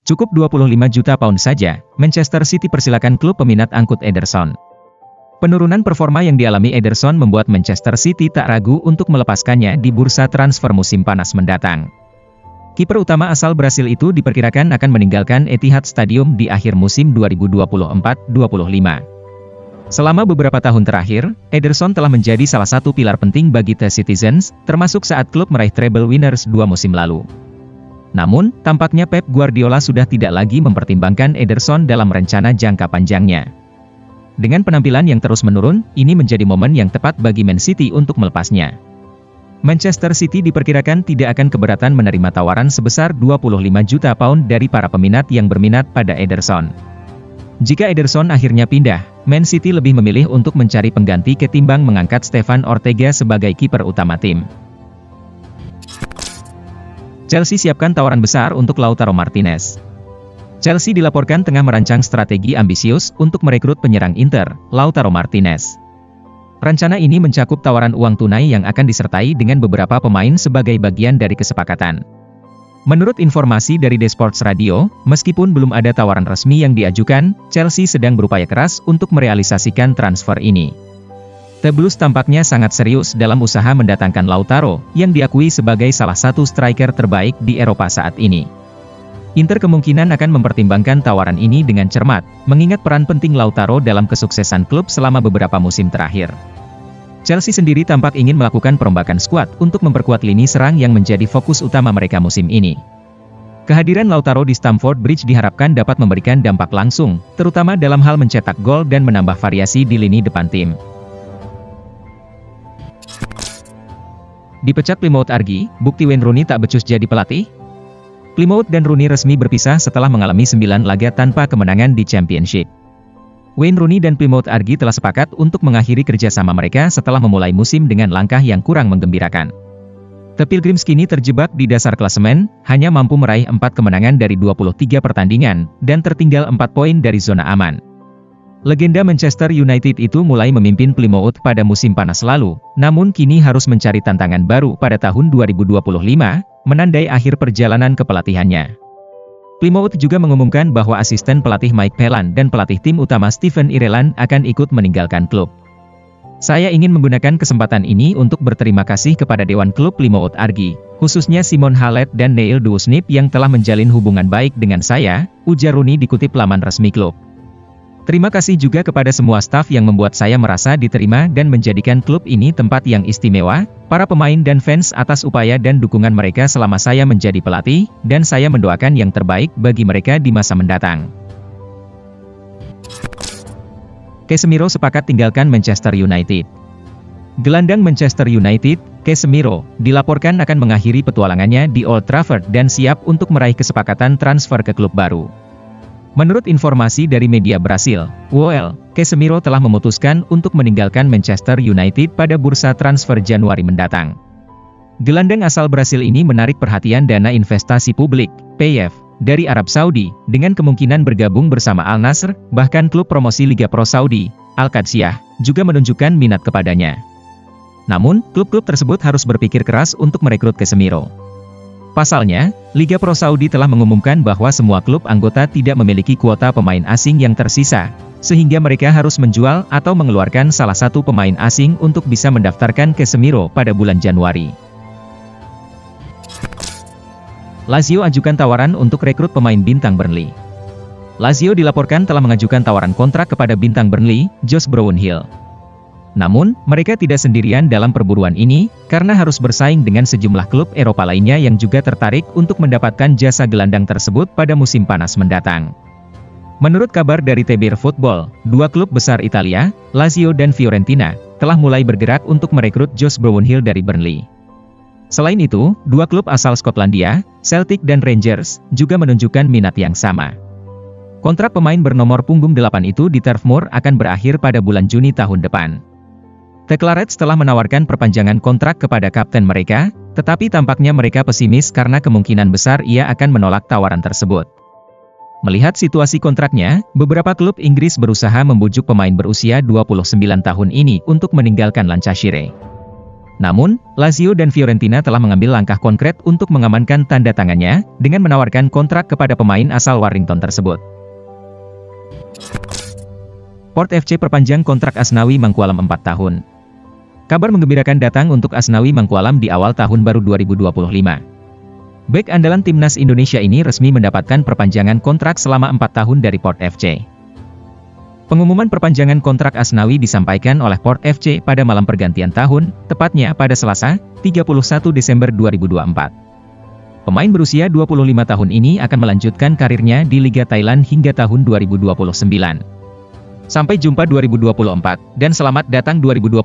Cukup 25 juta pound saja, Manchester City persilakan klub peminat angkut Ederson. Penurunan performa yang dialami Ederson membuat Manchester City tak ragu untuk melepaskannya di bursa transfer musim panas mendatang. Kiper utama asal Brasil itu diperkirakan akan meninggalkan Etihad Stadium di akhir musim 2024-25. Selama beberapa tahun terakhir, Ederson telah menjadi salah satu pilar penting bagi The Citizens, termasuk saat klub meraih treble winners 2 musim lalu. Namun, tampaknya Pep Guardiola sudah tidak lagi mempertimbangkan Ederson dalam rencana jangka panjangnya. Dengan penampilan yang terus menurun, ini menjadi momen yang tepat bagi Man City untuk melepasnya. Manchester City diperkirakan tidak akan keberatan menerima tawaran sebesar 25 juta pound dari para peminat yang berminat pada Ederson. Jika Ederson akhirnya pindah, Man City lebih memilih untuk mencari pengganti ketimbang mengangkat Stefan Ortega sebagai kiper utama tim. Chelsea siapkan tawaran besar untuk Lautaro Martinez. Chelsea dilaporkan tengah merancang strategi ambisius untuk merekrut penyerang Inter, Lautaro Martinez. Rencana ini mencakup tawaran uang tunai yang akan disertai dengan beberapa pemain sebagai bagian dari kesepakatan. Menurut informasi dari The Sports Radio, meskipun belum ada tawaran resmi yang diajukan, Chelsea sedang berupaya keras untuk merealisasikan transfer ini. The Blues tampaknya sangat serius dalam usaha mendatangkan Lautaro, yang diakui sebagai salah satu striker terbaik di Eropa saat ini. Inter kemungkinan akan mempertimbangkan tawaran ini dengan cermat, mengingat peran penting Lautaro dalam kesuksesan klub selama beberapa musim terakhir. Chelsea sendiri tampak ingin melakukan perombakan skuad untuk memperkuat lini serang yang menjadi fokus utama mereka musim ini. Kehadiran Lautaro di Stamford Bridge diharapkan dapat memberikan dampak langsung, terutama dalam hal mencetak gol dan menambah variasi di lini depan tim. Dipecat Plymouth Argyle, bukti Wayne Rooney tak becus jadi pelatih? Plymouth dan Rooney resmi berpisah setelah mengalami 9 laga tanpa kemenangan di Championship. Wayne Rooney dan Plymouth Argyle telah sepakat untuk mengakhiri kerjasama mereka setelah memulai musim dengan langkah yang kurang menggembirakan. The Pilgrims kini terjebak di dasar klasemen, hanya mampu meraih 4 kemenangan dari 23 pertandingan, dan tertinggal 4 poin dari zona aman. Legenda Manchester United itu mulai memimpin Plymouth pada musim panas lalu, namun kini harus mencari tantangan baru pada tahun 2025, menandai akhir perjalanan kepelatihannya. Plymouth juga mengumumkan bahwa asisten pelatih Mike Phelan dan pelatih tim utama Steven Ireland akan ikut meninggalkan klub. Saya ingin menggunakan kesempatan ini untuk berterima kasih kepada Dewan Klub Plymouth Argyle, khususnya Simon Hallett dan Neil Dewsnip yang telah menjalin hubungan baik dengan saya, ujar Rooney dikutip laman resmi klub. Terima kasih juga kepada semua staf yang membuat saya merasa diterima dan menjadikan klub ini tempat yang istimewa, para pemain dan fans atas upaya dan dukungan mereka selama saya menjadi pelatih, dan saya mendoakan yang terbaik bagi mereka di masa mendatang. Casemiro sepakat tinggalkan Manchester United. Gelandang Manchester United, Casemiro, dilaporkan akan mengakhiri petualangannya di Old Trafford dan siap untuk meraih kesepakatan transfer ke klub baru. Menurut informasi dari media Brasil, UOL, Casemiro telah memutuskan untuk meninggalkan Manchester United pada bursa transfer Januari mendatang. Gelandang asal Brasil ini menarik perhatian dana investasi publik, PIF, dari Arab Saudi, dengan kemungkinan bergabung bersama Al Nassr, bahkan klub promosi Liga Pro Saudi, Al-Qadsiah, juga menunjukkan minat kepadanya. Namun, klub-klub tersebut harus berpikir keras untuk merekrut Casemiro. Pasalnya, Liga Pro Saudi telah mengumumkan bahwa semua klub anggota tidak memiliki kuota pemain asing yang tersisa, sehingga mereka harus menjual atau mengeluarkan salah satu pemain asing untuk bisa mendaftarkan Casemiro pada bulan Januari. Lazio ajukan tawaran untuk rekrut pemain bintang Burnley. Lazio dilaporkan telah mengajukan tawaran kontrak kepada bintang Burnley, Josh Brownhill. Namun, mereka tidak sendirian dalam perburuan ini, karena harus bersaing dengan sejumlah klub Eropa lainnya yang juga tertarik untuk mendapatkan jasa gelandang tersebut pada musim panas mendatang. Menurut kabar dari TBR Football, 2 klub besar Italia, Lazio dan Fiorentina, telah mulai bergerak untuk merekrut Josh Brownhill dari Burnley. Selain itu, 2 klub asal Skotlandia, Celtic dan Rangers, juga menunjukkan minat yang sama. Kontrak pemain bernomor punggung 8 itu di Turf Moor akan berakhir pada bulan Juni tahun depan. The Clarets telah menawarkan perpanjangan kontrak kepada kapten mereka, tetapi tampaknya mereka pesimis karena kemungkinan besar ia akan menolak tawaran tersebut. Melihat situasi kontraknya, beberapa klub Inggris berusaha membujuk pemain berusia 29 tahun ini untuk meninggalkan Lancashire. Namun, Lazio dan Fiorentina telah mengambil langkah konkret untuk mengamankan tanda tangannya dengan menawarkan kontrak kepada pemain asal Warrington tersebut. Port FC perpanjang kontrak Asnawi Mangkualam 4 tahun. Kabar menggembirakan datang untuk Asnawi Mangkualam di awal tahun baru 2025. Bek andalan timnas Indonesia ini resmi mendapatkan perpanjangan kontrak selama 4 tahun dari Port FC. Pengumuman perpanjangan kontrak Asnawi disampaikan oleh Port FC pada malam pergantian tahun, tepatnya pada Selasa, 31 Desember 2024. Pemain berusia 25 tahun ini akan melanjutkan karirnya di Liga Thailand hingga tahun 2029. Sampai jumpa 2024, dan selamat datang 2029.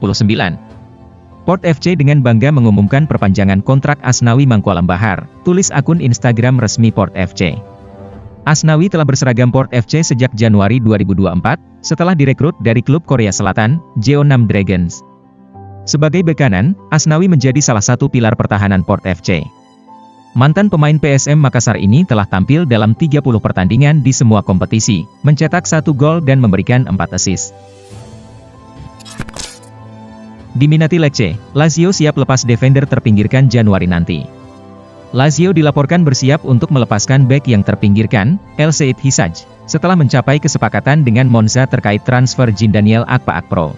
Port FC dengan bangga mengumumkan perpanjangan kontrak Asnawi Mangkualam Bahar, tulis akun Instagram resmi Port FC. Asnawi telah berseragam Port FC sejak Januari 2024, setelah direkrut dari klub Korea Selatan, Jeonnam Dragons. Sebagai bek kanan, Asnawi menjadi salah satu pilar pertahanan Port FC. Mantan pemain PSM Makassar ini telah tampil dalam 30 pertandingan di semua kompetisi, mencetak 1 gol dan memberikan 4 assist. Diminati Lecce, Lazio siap lepas defender terpinggirkan Januari nanti. Lazio dilaporkan bersiap untuk melepaskan bek yang terpinggirkan, El Seid Hisaj, setelah mencapai kesepakatan dengan Monza terkait transfer Jean Daniel Akpa-Akpro.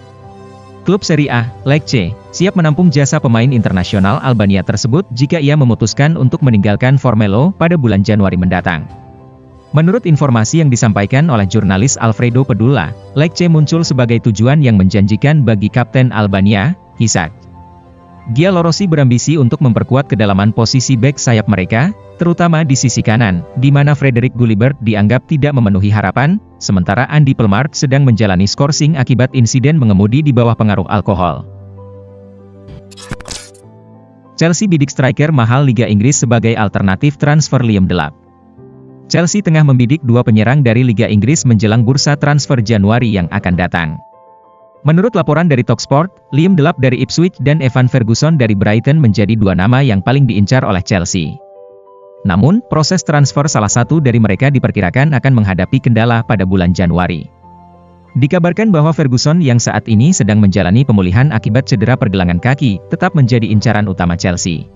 Klub Serie A, Lecce, siap menampung jasa pemain internasional Albania tersebut jika ia memutuskan untuk meninggalkan Formelo pada bulan Januari mendatang. Menurut informasi yang disampaikan oleh jurnalis Alfredo Pedula, Lecce muncul sebagai tujuan yang menjanjikan bagi kapten Albania, Hisaj. Giallorossi berambisi untuk memperkuat kedalaman posisi bek sayap mereka, terutama di sisi kanan, di mana Frederick Gulibert dianggap tidak memenuhi harapan, sementara Andy Plumard sedang menjalani skorsing akibat insiden mengemudi di bawah pengaruh alkohol. Chelsea bidik striker mahal Liga Inggris sebagai alternatif transfer Liam Delap. Chelsea tengah membidik 2 penyerang dari Liga Inggris menjelang bursa transfer Januari yang akan datang. Menurut laporan dari Talksport, Liam Delap dari Ipswich dan Evan Ferguson dari Brighton menjadi 2 nama yang paling diincar oleh Chelsea. Namun, proses transfer salah satu dari mereka diperkirakan akan menghadapi kendala pada bulan Januari. Dikabarkan bahwa Ferguson yang saat ini sedang menjalani pemulihan akibat cedera pergelangan kaki, tetap menjadi incaran utama Chelsea.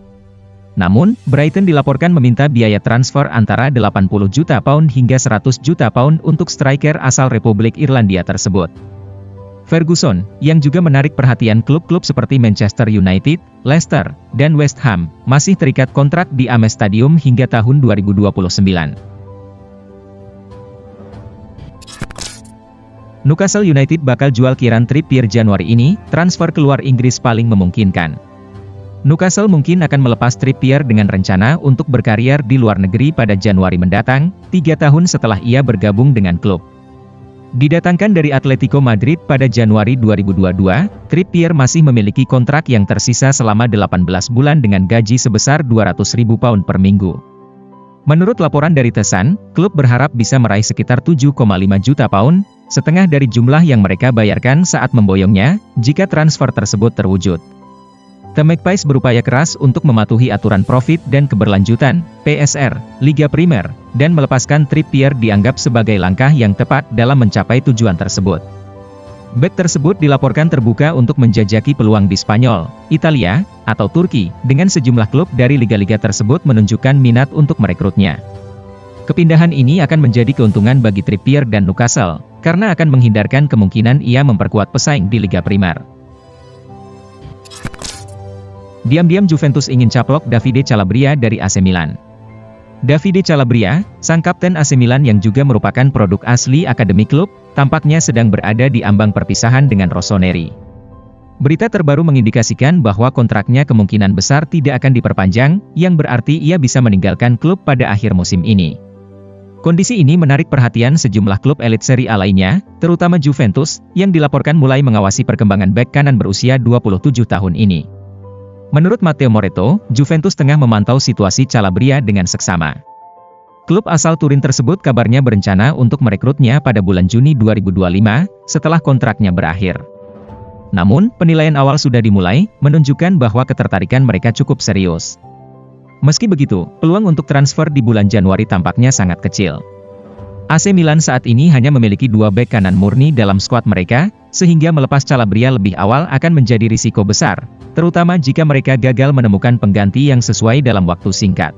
Namun, Brighton dilaporkan meminta biaya transfer antara 80 juta pound hingga 100 juta pound untuk striker asal Republik Irlandia tersebut. Ferguson, yang juga menarik perhatian klub-klub seperti Manchester United, Leicester, dan West Ham, masih terikat kontrak di Amex Stadium hingga tahun 2029. Newcastle United bakal jual Kieran Trippier Januari ini, transfer keluar Inggris paling memungkinkan. Newcastle mungkin akan melepas Trippier dengan rencana untuk berkarier di luar negeri pada Januari mendatang, 3 tahun setelah ia bergabung dengan klub. Didatangkan dari Atletico Madrid pada Januari 2022, Trippier masih memiliki kontrak yang tersisa selama 18 bulan dengan gaji sebesar 200.000 pound per minggu. Menurut laporan dari The Sun, klub berharap bisa meraih sekitar 7,5 juta pound, setengah dari jumlah yang mereka bayarkan saat memboyongnya, jika transfer tersebut terwujud. The Magpies berupaya keras untuk mematuhi aturan profit dan keberlanjutan, PSR, Liga Primer, dan melepaskan Trippier dianggap sebagai langkah yang tepat dalam mencapai tujuan tersebut. Bek tersebut dilaporkan terbuka untuk menjajaki peluang di Spanyol, Italia, atau Turki, dengan sejumlah klub dari liga-liga tersebut menunjukkan minat untuk merekrutnya. Kepindahan ini akan menjadi keuntungan bagi Trippier dan Newcastle, karena akan menghindarkan kemungkinan ia memperkuat pesaing di Liga Primer. Diam-diam Juventus ingin caplok Davide Calabria dari AC Milan. Davide Calabria, sang kapten AC Milan yang juga merupakan produk asli akademi klub, tampaknya sedang berada di ambang perpisahan dengan Rossoneri. Berita terbaru mengindikasikan bahwa kontraknya kemungkinan besar tidak akan diperpanjang, yang berarti ia bisa meninggalkan klub pada akhir musim ini. Kondisi ini menarik perhatian sejumlah klub elit Serie A lainnya, terutama Juventus, yang dilaporkan mulai mengawasi perkembangan bek kanan berusia 27 tahun ini. Menurut Matteo Moretto, Juventus tengah memantau situasi Calabria dengan seksama. Klub asal Turin tersebut kabarnya berencana untuk merekrutnya pada bulan Juni 2025, setelah kontraknya berakhir. Namun, penilaian awal sudah dimulai, menunjukkan bahwa ketertarikan mereka cukup serius. Meski begitu, peluang untuk transfer di bulan Januari tampaknya sangat kecil. AC Milan saat ini hanya memiliki 2 bek kanan murni dalam skuad mereka, sehingga melepas Calabria lebih awal akan menjadi risiko besar, terutama jika mereka gagal menemukan pengganti yang sesuai dalam waktu singkat.